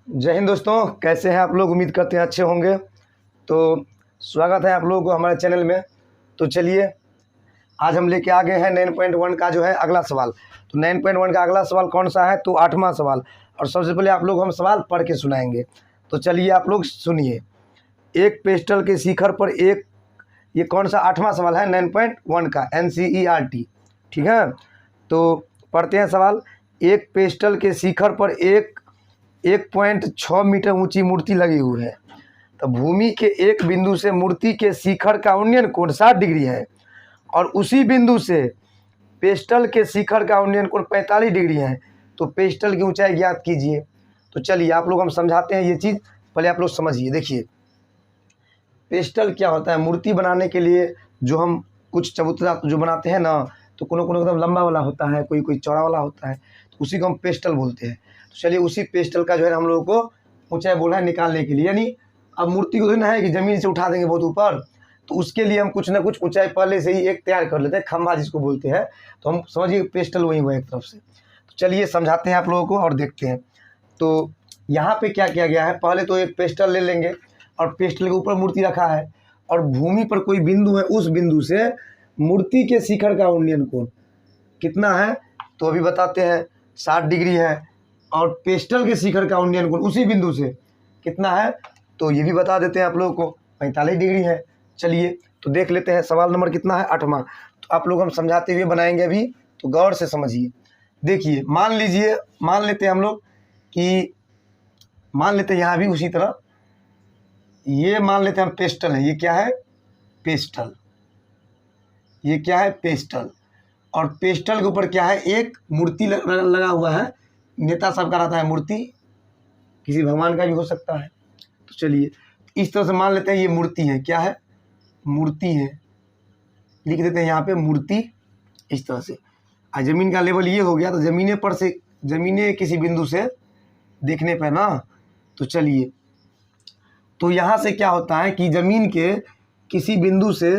जय हिंद दोस्तों, कैसे हैं आप लोग। उम्मीद करते हैं अच्छे होंगे। तो स्वागत है आप लोगों को हमारे चैनल में। तो चलिए, आज हम लेके आ गए हैं 9.1 का जो है अगला सवाल। तो 9.1 का अगला सवाल कौन सा है? तो 8वां सवाल। और सबसे पहले आप लोग हम सवाल पढ़ के सुनाएंगे। तो चलिए आप लोग सुनिए। एक पेस्टल के शिखर पर एक, ये कौन सा 8वां सवाल है 9.1 का, NCERT। ठीक है, तो पढ़ते हैं सवाल। एक पेस्टल के शिखर पर 1.6 मीटर ऊंची मूर्ति लगी हुई है। तो भूमि के एक बिंदु से मूर्ति के शिखर का उन्नयन कोण 60 डिग्री है और उसी बिंदु से पेस्टल के शिखर का उन्नयन कोण 45 डिग्री है। तो पेस्टल की ऊंचाई ज्ञात कीजिए। तो चलिए आप लोग हम समझाते हैं ये चीज़, पहले आप लोग समझिए। देखिए, पेस्टल क्या होता है? मूर्ति बनाने के लिए जो हम कुछ चबूतरा जो बनाते हैं ना, तो कोनो कोनो एकदम लंबा वाला होता है, कोई कोई चौड़ा वाला होता है, तो उसी को हम पेस्टल बोलते हैं। तो चलिए, उसी पेस्टल का जो है हम लोगों को ऊंचाई बोला है निकालने के लिए। यानी अब मूर्ति को ना है कि ज़मीन से उठा देंगे बहुत ऊपर, तो उसके लिए हम कुछ ना कुछ ऊंचाई पहले से ही एक तैयार कर लेते हैं, खंभा जिसको बोलते हैं। तो हम समझिए पेस्टल वही हुआ एक तरफ से। तो चलिए समझाते हैं आप लोगों को और देखते हैं। तो यहाँ पे क्या किया गया है, पहले तो एक पेस्टल ले लेंगे और पेस्टल के ऊपर मूर्ति रखा है और भूमि पर कोई बिंदु है, उस बिंदु से मूर्ति के शिखर का उन्नयन कोण कितना है? तो अभी बताते हैं, 60 डिग्री है। और पेस्टल के शिखर का उन्नयन कोण उसी बिंदु से कितना है, तो ये भी बता देते हैं आप लोगों को, 45 डिग्री है। चलिए तो देख लेते हैं सवाल नंबर कितना है, 8वां। तो आप लोग हम समझाते हुए बनाएंगे अभी, तो गौर से समझिए। देखिए, मान लीजिए, मान लेते हैं हम लोग कि मान लेते हैं यहाँ भी उसी तरह, ये मान लेते हैं हम पेस्टल है। ये क्या है? पेस्टल। ये क्या है? पेस्टल। और पेस्टल के ऊपर क्या है? एक मूर्ति लगा हुआ है। नेता सब का रहता है मूर्ति, किसी भगवान का भी हो सकता है। तो चलिए इस तरह से मान लेते हैं ये मूर्ति है। क्या है? मूर्ति है। लिख देते हैं यहाँ पे मूर्ति इस तरह से। ज़मीन का लेवल ये हो गया, तो ज़मीने पर से, ज़मीने किसी बिंदु से देखने पर ना, तो चलिए, तो यहाँ से क्या होता है कि ज़मीन के किसी बिंदु से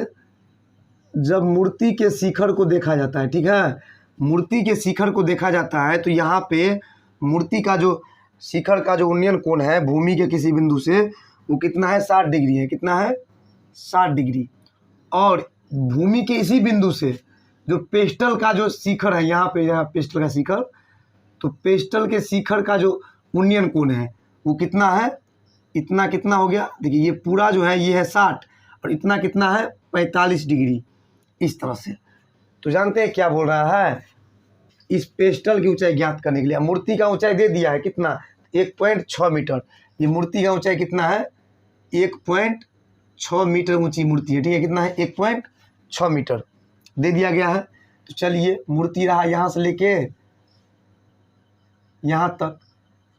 जब मूर्ति के शिखर को देखा जाता है, ठीक है, मूर्ति के शिखर को देखा जाता है, तो यहाँ पे मूर्ति का जो शिखर का जो उन्नयन कोण है भूमि के किसी बिंदु से, वो कितना है? 60 डिग्री है। कितना है? 60 डिग्री। और भूमि के इसी बिंदु से जो पेस्टल का जो शिखर है, यहाँ पे यहाँ पेस्टल का शिखर, तो पेस्टल के शिखर का जो उन्नयन कोण है वो कितना है? इतना कितना हो गया? देखिए, ये पूरा जो है ये है 60 और इतना कितना है? 45 डिग्री। इस तरह से। तो जानते हैं क्या बोल रहा है? इस पेस्टल की ऊंचाई ज्ञात करने के लिए मूर्ति का ऊंचाई दे दिया है कितना? 1.6 मीटर। ये मूर्ति का ऊंचाई कितना है? 1.6 मीटर ऊंची मूर्ति है। ठीक है, कितना है? 1.6 मीटर दे दिया गया है। तो चलिए, मूर्ति रहा यहाँ से लेके यहाँ तक,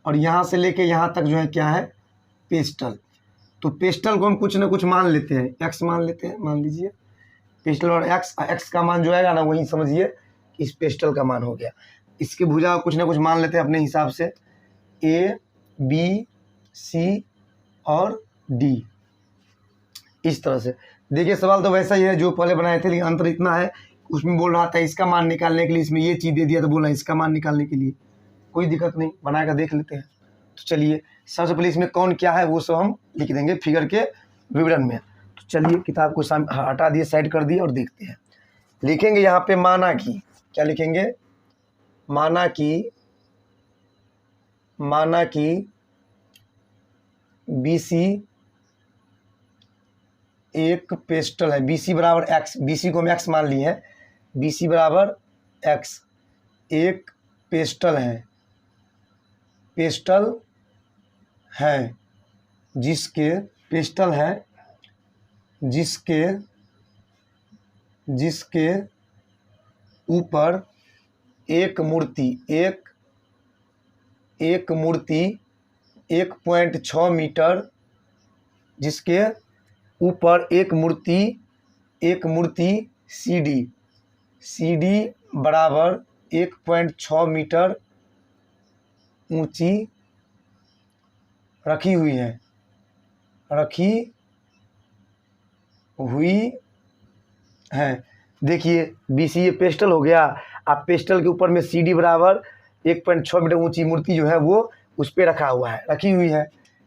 और यहाँ से लेके यहाँ तक जो है क्या है? पेस्टल। तो पेस्टल को हम कुछ ना कुछ मान लेते हैं, एक्स मान लेते हैं, मान लीजिए पेस्टल। और एक्स का मान जो आएगा ना, वही समझिए इस पेस्टल का मान हो गया। इसके भुजा कुछ ना कुछ मान लेते हैं अपने हिसाब से, A, B, C और D। इस तरह से देखिए, सवाल तो वैसा ही है जो पहले बनाए थे, लेकिन अंतर इतना है, उसमें बोल रहा था इसका मान निकालने के लिए, इसमें ये चीज़ दे दिया तो बोला इसका मान निकालने के लिए। कोई दिक्कत नहीं, बनाकर देख लेते हैं। तो चलिए, सबसे पहले इसमें कौन क्या है वो सब हम लिख देंगे फिगर के विवरण में। तो चलिए, किताब को हटा दिए, साइड कर दिए और देखते हैं। लिखेंगे यहाँ पे माना कि, क्या लिखेंगे? माना कि BC एक पेस्टल है। BC बराबर एक्स, BC को हम एक्स मान लिए हैं। BC बराबर एक्स एक पेस्टल है, पेस्टल है जिसके, पेस्टल है जिसके ऊपर एक मूर्ति 1.6 मीटर, जिसके ऊपर एक मूर्ति CD बराबर 1.6 मीटर ऊंची रखी हुई है। देखिए, BC ये पेस्टल हो गया। आप पेस्टल के ऊपर में CD बराबर 1.6 मीटर ऊंची मूर्ति जो है वो उस पर रखा हुआ है, रखी हुई है,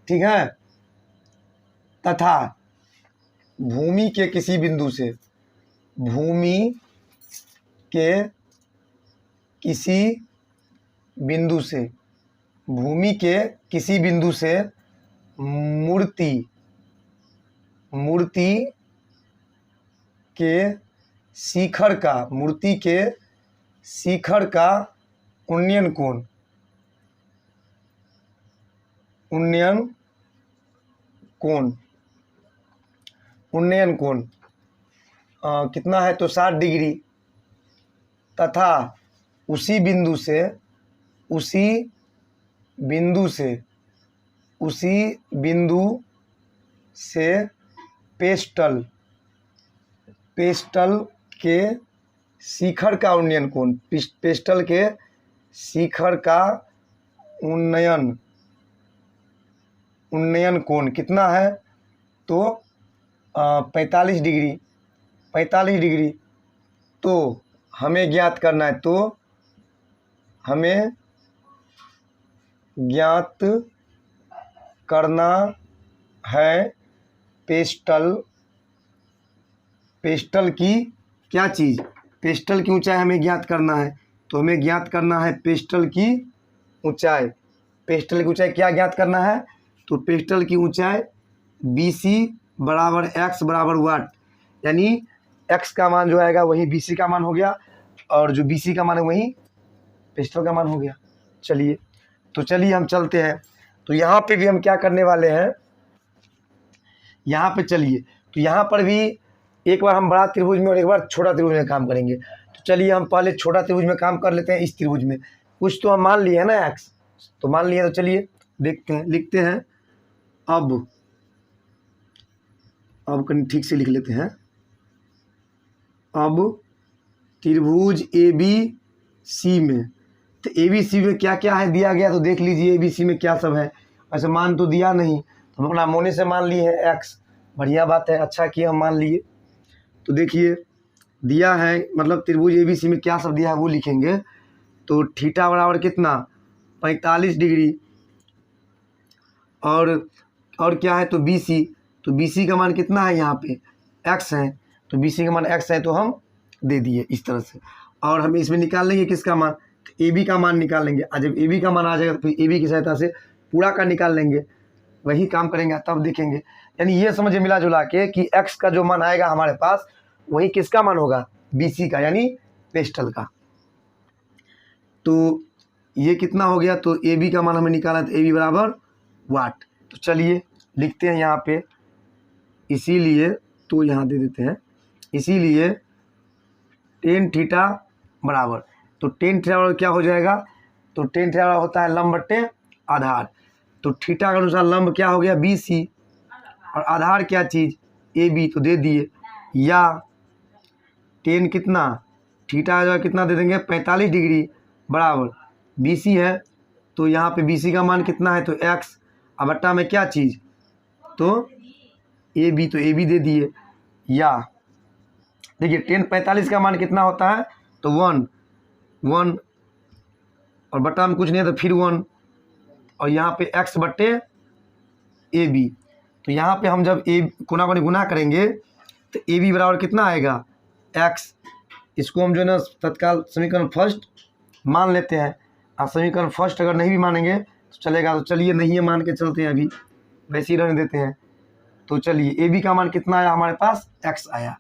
ठीक है। तथा भूमि के किसी बिंदु से, भूमि के किसी बिंदु से, भूमि के किसी बिंदु से मूर्ति, मूर्ति के शिखर का, मूर्ति के शिखर का उन्नयन कोण, उन्नयन कोण, उन्नयन कोण कितना है तो 60 डिग्री, तथा उसी बिंदु से, उसी बिंदु से, उसी बिंदु से पेस्टल, पेस्टल के शिखर का उन्नयन कोण, पेस्टल के शिखर का उन्नयन, उन्नयन कोण कितना है तो 45 डिग्री, 45 डिग्री। तो हमें ज्ञात करना है, तो हमें ज्ञात करना है पेस्टल, पेस्टल की क्या चीज़, पेस्टल की ऊंचाई हमें ज्ञात करना है। तो हमें ज्ञात करना है पेस्टल की ऊंचाई, पेस्टल की ऊंचाई क्या ज्ञात करना है तो पेस्टल की ऊंचाई BC बराबर x बराबर वाट, यानी x का मान जो आएगा वही BC का मान हो गया, और जो BC का मान है वही पेस्टल का मान हो गया। चलिए, तो चलिए हम चलते हैं। तो यहाँ पे भी हम क्या करने वाले हैं, यहाँ पे चलिए, तो यहाँ पर भी एक बार हम बड़ा त्रिभुज में और एक बार छोटा त्रिभुज में काम करेंगे। तो चलिए हम पहले छोटा त्रिभुज में काम कर लेते हैं। इस त्रिभुज में कुछ तो हम मान लिए हैं ना x, तो मान लिए, तो चलिए देखते हैं, लिखते हैं। अब कहीं ठीक से लिख लेते हैं। अब त्रिभुज ABC में, तो ABC में क्या क्या है दिया गया, तो देख लीजिए ABC में क्या सब है। ऐसे मान तो दिया नहीं, तो हम अपना मोने से मान लिए हैं x, बढ़िया बात है, अच्छा किया हम मान लिए। तो देखिए दिया है, मतलब त्रिभुज ABC में क्या सब दिया है वो लिखेंगे। तो थीटा बराबर कितना 45 डिग्री, और क्या है तो BC, तो BC का मान कितना है यहाँ पे x है, तो BC का मान x है, तो हम दे दिए इस तरह से। और हम इसमें निकाल लेंगे किसका मान, तो AB का मान निकाल लेंगे। और जब AB का मान आ जाएगा तो फिर AB की सहायता से पूरा का निकाल लेंगे, वही काम करेंगे तब देखेंगे। यानी ये समझे मिला जुला के कि x का जो मान आएगा हमारे पास वही किसका मान होगा BC का, यानी पेस्टल का। तो ये कितना हो गया, तो AB का मान हमें निकाला, तो AB बराबर वाट। तो चलिए लिखते हैं यहाँ पे, इसीलिए तो यहाँ दे देते हैं, इसीलिए टेन थीटा बराबर, तो टेन थीटा बराबर क्या हो जाएगा, तो टेन थीटा होता है लंब बट्टे आधार। तो थीटा के अनुसार लंब क्या हो गया BC, और आधार क्या चीज़ AB, तो दे दिए। या टेन कितना थीटा जो है कितना दे देंगे 45 डिग्री बराबर BC है, तो यहाँ पे BC का मान कितना है तो x, अब बट्टा में क्या चीज़ तो AB, तो AB दे दिए। या देखिए टेन 45 का मान कितना होता है तो 1 और बट्टा में कुछ नहीं है तो फिर 1, और यहाँ पे x बट्टे AB। तो यहाँ पे हम जब कोना कोनी गुना करेंगे तो AB बराबर कितना आएगा x। इसको हम जो है ना तत्काल समीकरण फर्स्ट मान लेते हैं। और समीकरण फर्स्ट अगर नहीं भी मानेंगे तो चलेगा, तो चलिए नहीं है मान के चलते हैं, अभी वैसे ही रहने देते हैं। तो चलिए AB का मान कितना आया हमारे पास x आया,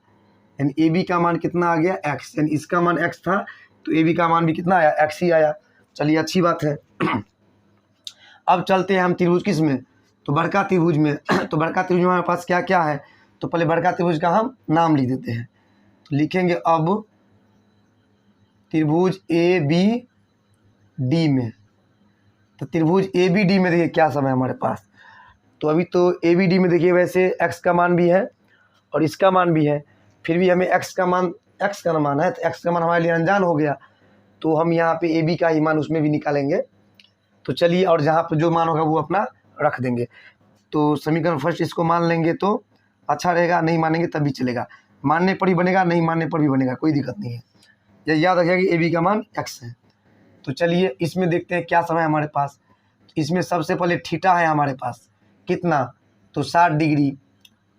यानी AB का मान कितना आ गया x, यानी इसका मान x था तो AB का मान भी कितना आया x ही आया। चलिए अच्छी बात है। अब चलते हैं हम त्रिभुज किस में, तो बड़का त्रिभुज में। तो बड़का त्रिभुज में हमारे पास क्या क्या है, तो पहले बड़का त्रिभुज का हम नाम लिख देते हैं। तो लिखेंगे अब त्रिभुज ABD में, तो त्रिभुज ABD में देखिए क्या सब है हमारे पास। तो अभी तो ABD में देखिए वैसे x का मान भी है और इसका मान भी है, फिर भी हमें x का मान है तो x का मान हमारे लिए अनजान हो गया, तो हम यहाँ पे AB का ही मान उसमें भी निकालेंगे। तो चलिए, और जहाँ पर जो मान होगा वो अपना रख देंगे। तो समीकरण फर्स्ट इसको मान लेंगे तो अच्छा रहेगा, नहीं मानेंगे तब भी चलेगा, मानने पर ही बनेगा नहीं मानने पर भी बनेगा, कोई दिक्कत नहीं है। ये याद रखिएगा कि AB का मान x है। तो चलिए इसमें देखते हैं क्या समय हमारे पास। इसमें सबसे पहले थीटा है हमारे पास कितना, तो 60 डिग्री।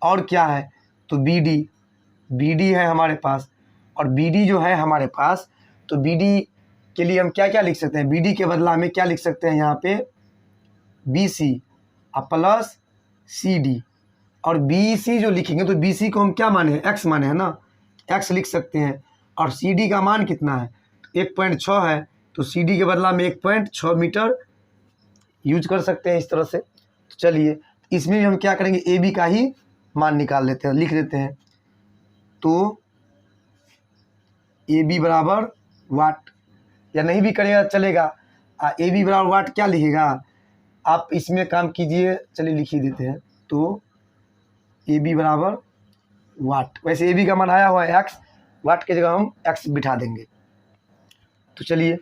और क्या है, तो बी डी है हमारे पास। और बी डी जो है हमारे पास, तो बी डी के लिए हम क्या क्या लिख सकते हैं, बी डी के बदला में क्या लिख सकते हैं यहाँ पे, b c plus c d. और बी सी जो लिखेंगे तो बी सी को हम क्या माने हैं, एक्स माने हैं ना, एक्स लिख सकते हैं। और सी डी का मान कितना है, 1.6 है, तो सी डी के बदला में 1.6 मीटर यूज कर सकते हैं इस तरह से। तो चलिए इसमें भी हम क्या करेंगे, ए बी का ही मान निकाल लेते हैं, लिख देते हैं। तो ए बी बराबर वाट, या नहीं भी करेगा चलेगा, ए बी बराबर वाट क्या लिखेगा आप, इसमें काम कीजिए, चलिए लिख ही देते हैं। तो ए बी बराबर वाट, वैसे ए बी का मान आया हुआ है एक्स, वाट की जगह हम एक्स बिठा देंगे। तो चलिए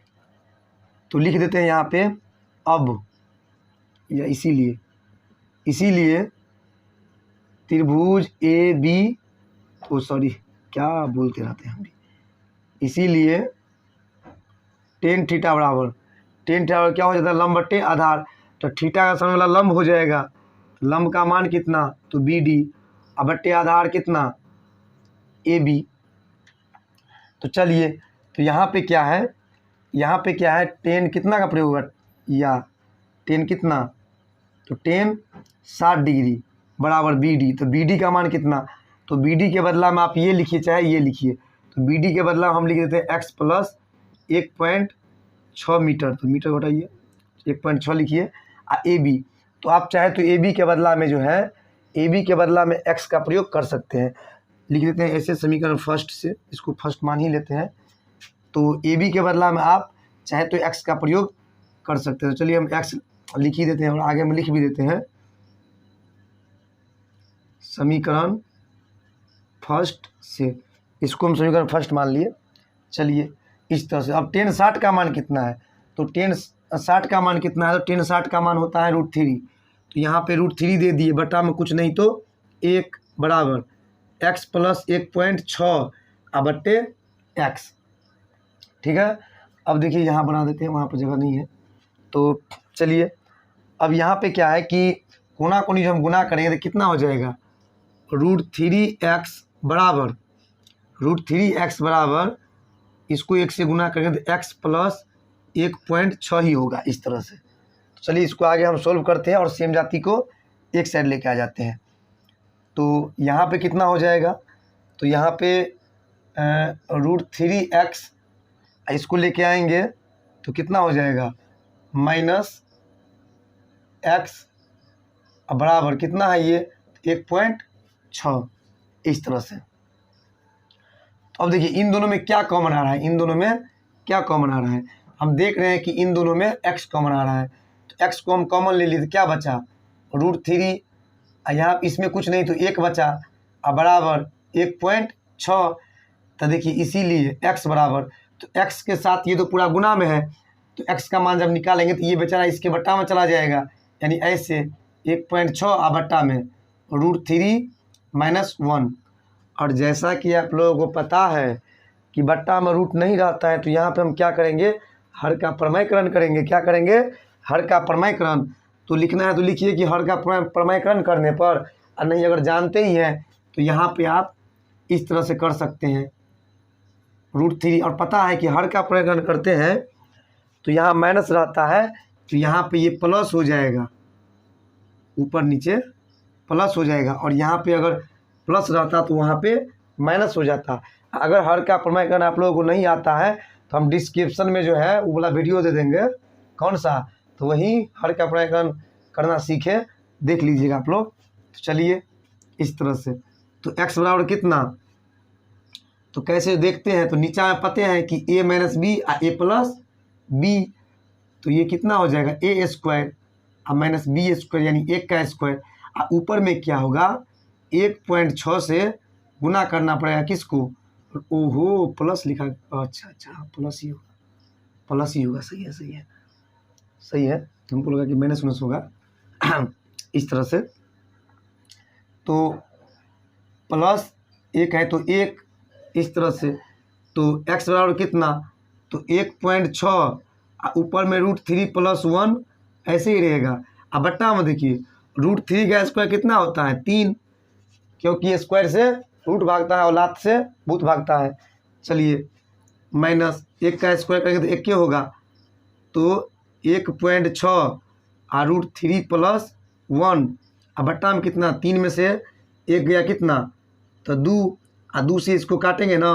तो लिख देते हैं यहाँ पे अब, या इसीलिए त्रिभुज ए बी, तो सॉरी क्या बोलते रहते हैं हम भी, इसीलिए टेन थीटा बराबर क्या हो जाता है, लंब बट्टे आधार। तो थीटा का सामने वाला लंब हो जाएगा, लंब का मान कितना, तो बी डी, अब बट्टे आधार कितना, ए बी। तो चलिए तो यहाँ पे क्या है, टेन कितना का प्रयोग होगा, या टेन कितना, तो टेन 60 डिग्री बराबर बी डी। तो बी डी का मान कितना, तो बी डी के बदला में आप ये लिखिए चाहे ये लिखिए, तो बी डी के बदला हम लिख देते हैं एक्स प्लस 1.6 मीटर, तो मीटर घटाइए 1.6 लिखिए। ए बी, तो आप चाहे तो ए बी के बदला में जो है, ए बी के बदला में एक्स का प्रयोग कर सकते हैं, लिख देते हैं ऐसे समीकरण फर्स्ट से, इसको फर्स्ट मान ही लेते हैं। तो ए बी के बदला में आप चाहे तो एक्स का प्रयोग कर सकते हैं। तो चलिए हम एक्स लिख ही देते हैं और आगे में लिख भी देते हैं समीकरण फर्स्ट से, इसको हम समीकरण फर्स्ट मान लिए। चलिए इस तरह से, अब टेन 60 का मान कितना है, तो टेन 60 का मान कितना है, तो टेन 60 का मान होता है √3। तो यहाँ पे √3 दे दिए, बटा में कुछ नहीं तो 1 बराबर एक्स प्लस 1.6 बट्टे एक्स। ठीक है, अब देखिए यहाँ बना देते हैं, वहाँ पर जगह नहीं है। तो चलिए अब यहाँ पे क्या है कि कोना कोनी जब हम गुना करेंगे तो कितना हो जाएगा, √3x बराबर इसको 1 से गुना करेंगे तो x प्लस 1.6 ही होगा इस तरह से। तो चलिए इसको आगे हम सोल्व करते हैं और सेम जाति को एक साइड लेके आ जाते हैं। तो यहाँ पे कितना हो जाएगा, तो यहाँ पे √3x इसको लेके आएंगे तो कितना हो जाएगा, माइनस एक्स बराबर कितना है ये 1.6 इस तरह से। तो अब देखिए इन दोनों में क्या कॉमन आ रहा है, हम देख रहे हैं कि इन दोनों में x कॉमन आ रहा है। तो x को हम कॉमन ले लिए तो क्या बचा, √3, यहाँ इसमें कुछ नहीं तो 1 बचा, अब बराबर 1.6। तो देखिए इसीलिए x बराबर, तो x के साथ ये तो पूरा गुना में है, तो x का मान जब निकालेंगे तो ये बेचारा इसके बट्टा में चला जाएगा, यानी ऐसे 1.6 बट्टा में √3 माइनस 1। और जैसा कि आप लोगों को पता है कि बट्टा में रूट नहीं रहता है, तो यहाँ पे हम क्या करेंगे, हर का प्रमेयकरण करेंगे। क्या करेंगे, हर का प्रमेयकरण। तो लिखना है तो लिखिए कि हर का प्रमेयकरण करने पर, और नहीं अगर जानते ही हैं तो यहाँ पे आप इस तरह से कर सकते हैं √3। और पता है कि हर का प्रमेयकरण करते हैं तो यहाँ माइनस रहता है, तो यहाँ पे ये प्लस हो जाएगा, ऊपर नीचे प्लस हो जाएगा, और यहाँ पे अगर प्लस रहता तो वहाँ पे माइनस हो जाता। अगर हर का प्रमेयकरण आप लोगों को नहीं आता है तो हम डिस्क्रिप्शन में जो है वो वाला वीडियो दे देंगे, कौन सा, तो वहीं हर का प्रमेयकरण करना सीखे, देख लीजिएगा आप लोग। तो चलिए इस तरह से, तो x बराबर कितना, तो कैसे देखते हैं, तो नीचे में पते हैं कि a minus b a plus b, तो ये कितना हो जाएगा a square minus b square, यानी 1 का स्क्वायर। ऊपर में क्या होगा, 1.6 से गुना करना पड़ेगा किसको, ओहो प्लस लिखा, अच्छा प्लस ही होगा, सही है। हमको लगा कि माइनस होगा इस तरह से। तो प्लस 1 है तो 1 इस तरह से, तो x बराबर कितना, तो 1.6 ऊपर में √3 प्लस 1 ऐसे ही रहेगा। अब बट्टा में देखिए √3 का स्क्वायर कितना होता है 3, क्योंकि स्क्वायर से रूट भागता है और लात से भूत भागता है। चलिए माइनस 1 का स्क्वायर करेंगे तो 1 क्या होगा, तो 1.6 और √3 + 1। अब बट्टा में कितना 3 में से 1 गया कितना, तो 2, और 2 से इसको काटेंगे ना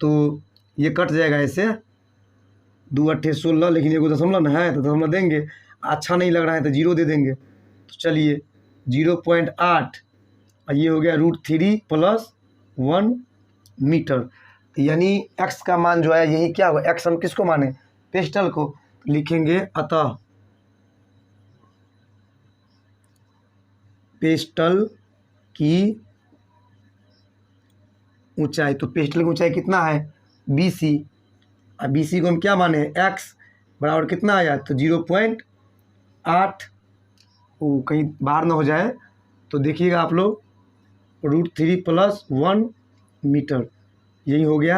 तो ये कट जाएगा ऐसे, 2 8 16, लेकिन एगो दशमलव ना है तो दशमलव देंगे, अच्छा नहीं लग रहा है तो 0 दे देंगे। तो चलिए 0.8 और ये हो गया √3 + 1 मीटर। यानी x का मान जो है यही क्या होगा, x हम किसको माने, पेस्टल को। लिखेंगे अतः पेस्टल की ऊंचाई, तो पेस्टल की ऊंचाई कितना है BC, और BC को हम क्या माने x बराबर कितना आया, तो 0.8, वो कहीं बाहर ना हो जाए तो देखिएगा आप लोग, √3 + 1 मीटर, यही हो गया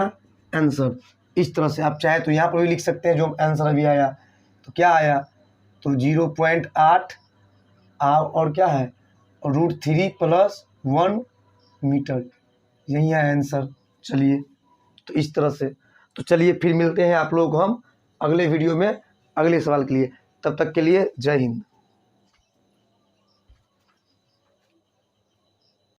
आंसर। इस तरह से आप चाहे तो यहाँ पर भी लिख सकते हैं जो आंसर अभी आया, तो क्या आया, तो 0.8 और क्या है √3 + 1 मीटर, यही है आंसर। चलिए तो इस तरह से, तो चलिए फिर मिलते हैं आप लोग को हम अगले वीडियो में अगले सवाल के लिए। तब तक के लिए जय हिंद।